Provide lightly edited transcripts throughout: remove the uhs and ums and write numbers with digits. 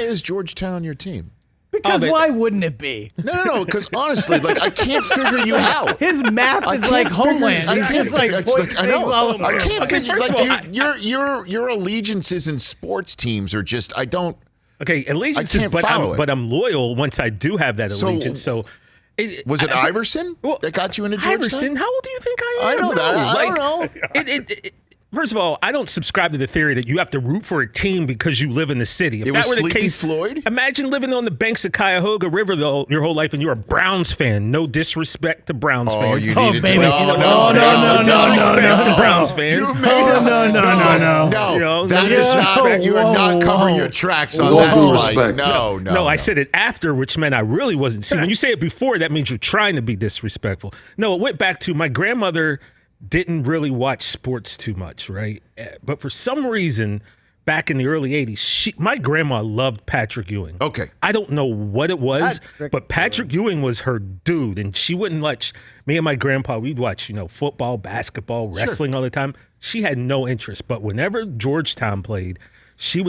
is Georgetown your team? Because why wouldn't it be? No. Because honestly, like I can't figure you out. His map is like Homeland. He's just like pointing things all over. I can't figure. First Like of all, your allegiances in sports teams are just. I don't. Okay, allegiances, I can't follow it. but I'm loyal once I do have that allegiance. So, was it Iverson that got you into Georgetown? Iverson? How old do you think I am? I know that. I don't know. First of all, I don't subscribe to the theory that you have to root for a team because you live in the city. If it that was were the Sleepy case, Floyd? Imagine living on the banks of Cuyahoga River your whole life, and you're a Browns fan. No disrespect to Browns fans. You needed baby. to. No disrespect to Browns fans. No. That disrespect. You are not covering your tracks on that slide. No. I said it after, which meant I really wasn't. See, when you say it before, that means you're trying to be disrespectful. No, it went back to my grandmother didn't really watch sports too much, right? But for some reason, back in the early 80s, my grandma loved Patrick Ewing. Okay. I don't know what it was, but Patrick Ewing was her dude, and she wouldn't let me and my grandpa, we'd watch, football, basketball, wrestling all the time. She had no interest, but whenever Georgetown played, she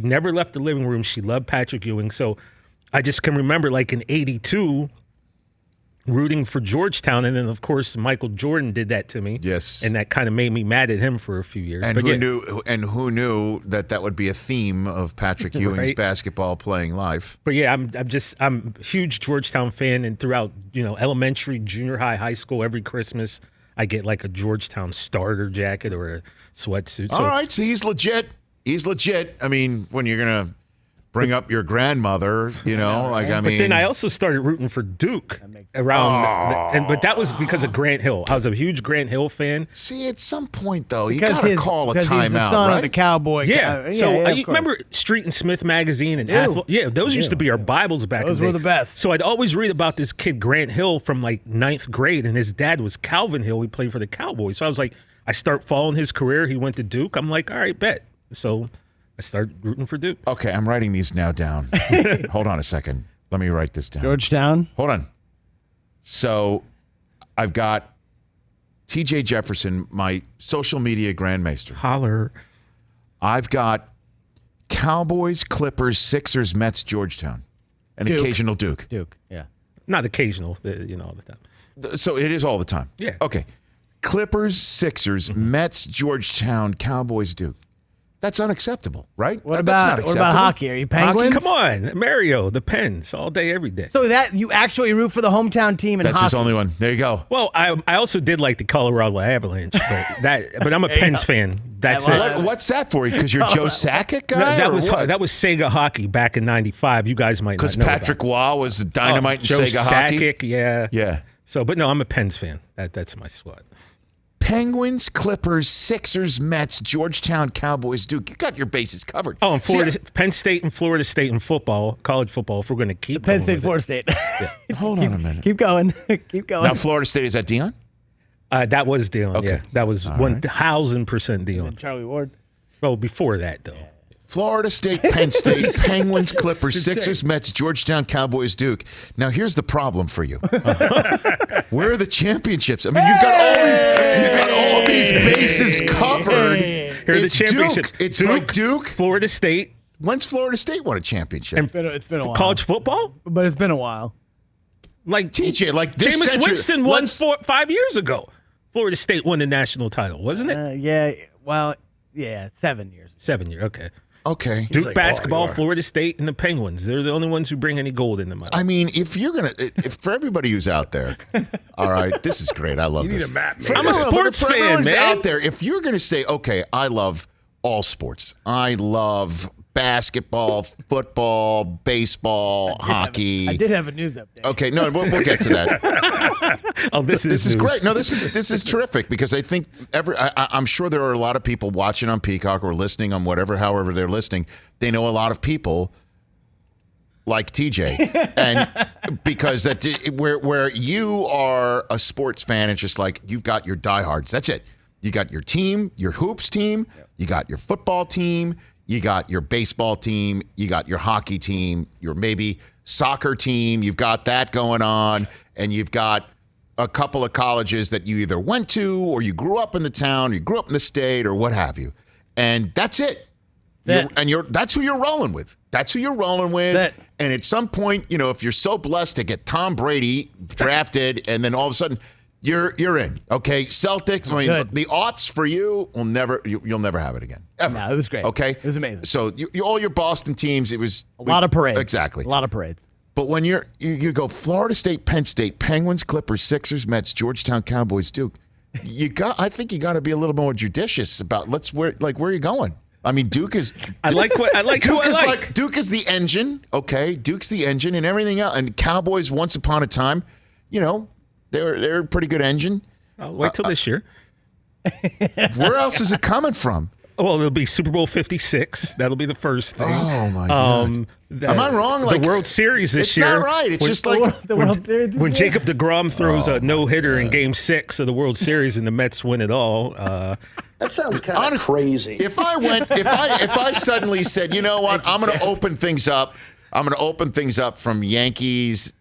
never left the living room. She loved Patrick Ewing. So I just can remember like in 82, rooting for Georgetown, and then of course Michael Jordan did that to me. Yes, and that kind of made me mad at him for a few years. And who knew that would be a theme of Patrick Ewing's basketball playing life? But yeah, I'm a huge Georgetown fan, and throughout elementary, junior high, high school, every Christmas I get like a Georgetown starter jacket or a sweatsuit. All right, so he's legit. I mean, when you're gonna bring up your grandmother, But then I also started rooting for Duke around, but that was because of Grant Hill. I was a huge Grant Hill fan. See, at some point though, you gotta call a timeout, he's the son right? of the Cowboy. You remember Street and Smith magazine and those used to be our Bibles back. Those were the best. So I'd always read about this kid Grant Hill from like 9th grade, and his dad was Calvin Hill. He played for the Cowboys. So I was like, I start following his career. He went to Duke. I'm like, all right, bet. So I started rooting for Duke. Okay, I'm writing these now down. Hold on a second. Let me write this down. Georgetown? Hold on. So I've got TJ Jefferson, my social media grandmaster. Holler. I've got Cowboys, Clippers, Sixers, Mets, Georgetown. And Duke. Occasional Duke. Duke, yeah. Not occasional, all the time. So it is all the time? Yeah. Okay. Clippers, Sixers, Mets, Georgetown, Cowboys, Duke. That's unacceptable, right? What about hockey? Are you Penguins? Come on, Mario, the Pens, all day, every day. So that you actually root for the hometown team in That's hockey? his only one. There you go. Well, I also did like the Colorado Avalanche, but I'm a Pens fan. That's it. What's that for you? Because you're Joe Sakic guy? That was Sega hockey back in '95. You guys might not know. Because Patrick Waugh was the dynamite in Sega hockey. Joe Sakic, yeah. So, but no, I'm a Pens fan. That's my squad. Penguins, Clippers, Sixers, Mets, Georgetown, Cowboys, Duke. You got your bases covered. Oh, and Penn State and Florida State in football, college football, if we're going to keep Penn State, Florida State. Yeah. Hold on a minute. Keep going. Keep going. Now, Florida State, is that Dion? That was Dion, okay. Yeah. That was 1,000% Dion. Charlie Ward. Well, before that, though. Florida State, Penn State, Penguins, Clippers, Sixers, Mets, Georgetown, Cowboys, Duke. Now, here's the problem for you. Where are the championships? I mean, you've got all these bases covered. Here are the championships. It's Duke, like Duke. Florida State. When's Florida State won a championship? It's been a while. College football? But it's been a while. Like TJ, like this Jameis century, Winston won 5 years ago. Florida State won the national title, wasn't it? Yeah. Well, yeah, 7 years. 7 years. Okay. Okay. Duke basketball, Florida State, and the Penguins. They're the only ones who bring any gold in them. I mean, if for everybody who's out there, all right, this is great. I love this. You need a map, man. I'm a sports fan, man. Out there, if you're going to say, okay, I love all sports. I love basketball, football, baseball, hockey. I did have a news update. Okay, no, we'll get to that. Oh, this is great. No, this is terrific because I think I'm sure there are a lot of people watching on Peacock or listening on however they're listening. They know a lot of people like TJ, and because where you are a sports fan, it's just like you've got your diehards. That's it. You got your team, your hoops team. You got your football team. You got your baseball team. You got your hockey team. Your maybe soccer team. You've got that going on, and you've got a couple of colleges that you either went to or you grew up in the town, you grew up in the state, or what have you. And that's it. That's who you're rolling with. That's who you're rolling with. That's it. And at some point, if you're so blessed to get Tom Brady drafted, and then all of a sudden you're in. Okay, Celtics. The aughts for you you'll never have it again. Ever. No, it was great. Okay, it was amazing. So all your Boston teams, it was a lot of parades. Exactly, a lot of parades. But when you go Florida State, Penn State, Penguins, Clippers, Sixers, Mets, Georgetown, Cowboys, Duke, I think you got to be a little more judicious about where are you going? I mean, Duke is. Duke is the engine. Okay, Duke's the engine, and everything else. And Cowboys, once upon a time, they're a pretty good engine. I'll wait till this year. Where else is it coming from? Well, it'll be Super Bowl 56. That'll be the first thing. Oh my God! Am I wrong? The World Series this year. It's not right. It's just like the World Series. When Jacob DeGrom throws a no-hitter in Game 6 of the World Series and the Mets win it all. That sounds kind of crazy. If I suddenly said, you know what, I'm going to open things up. I'm going to open things up from Yankees,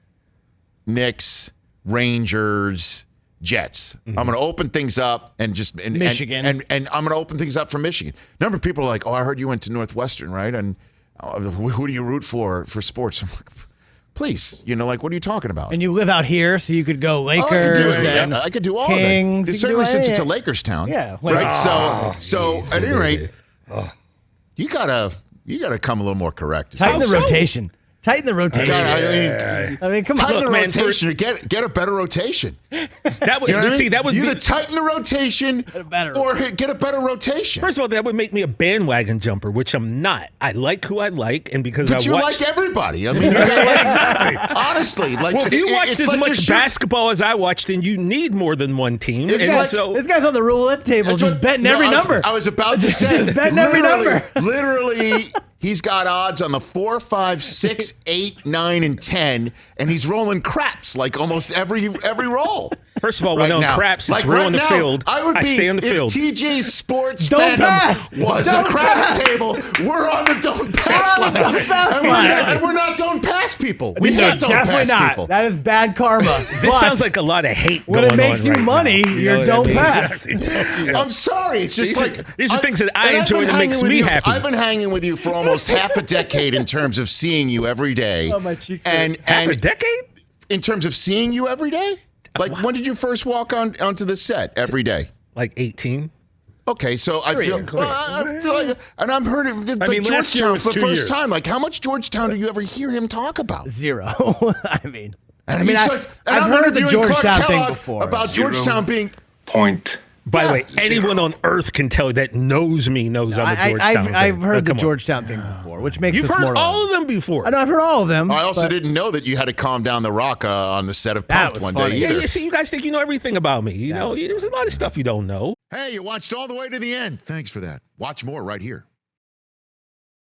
Knicks, Rangers, Jets. I'm going to open things up and Michigan. And I'm going to open things up from Michigan. A number of people are like, oh, I heard you went to Northwestern, right? And who do you root for sports? I'm like, please, what are you talking about? And you live out here, so you could go Lakers. I could do all Kings, of that. Certainly, since it's a Lakers town. Yeah. Right. So at any rate, you gotta come a little more correct. Tighten the rotation. Tighten the rotation. I mean, come on. Tighten the rotation. Get a better rotation. That would either tighten the rotation or get a better rotation. First of all, that would make me a bandwagon jumper, which I'm not. I like who I like, and because but you like everybody. I mean, exactly. Honestly, if you watched as much basketball as I watched, then you need more than one team. This guy's on the roulette table, just betting every number. I was about to say, just betting every number. Literally. He's got odds on the 4, 5, 6, 8, 9, and 10, and he's rolling craps like almost every roll. First of all, when on craps, it's real on the field. I stay on the field. If TJ's Sports Fandom pass was a craps table, we're on the don't pass line. And we're not don't pass people. We no, definitely not. People. That is bad karma. This sounds like a lot of hate when going on. When it makes you money, you're don't pass. Exactly. I'm sorry. It's just these are things that I enjoy that makes me happy. I've been hanging with you for almost half a decade in terms of seeing you every day. Oh, my cheeks. And half a decade? In terms of seeing you every day? Like, when did you first walk onto the set every day? Like 18. Okay, so I feel like, and I'm heard of Georgetown for the first time. Like, how much Georgetown do you ever hear him talk about? Zero. I've heard the Georgetown thing before. About Georgetown being point. By the way, anyone on earth can tell you that knows I'm a Georgetown. I've heard the Georgetown thing before, which makes You've us more. You've heard all of them before. I know, I've heard all of them. I also didn't know that you had to calm down the rock on the set of Pumped one day either. Yeah, see, you guys think you know everything about me. There's a lot of stuff you don't know. Hey, you watched all the way to the end. Thanks for that. Watch more right here.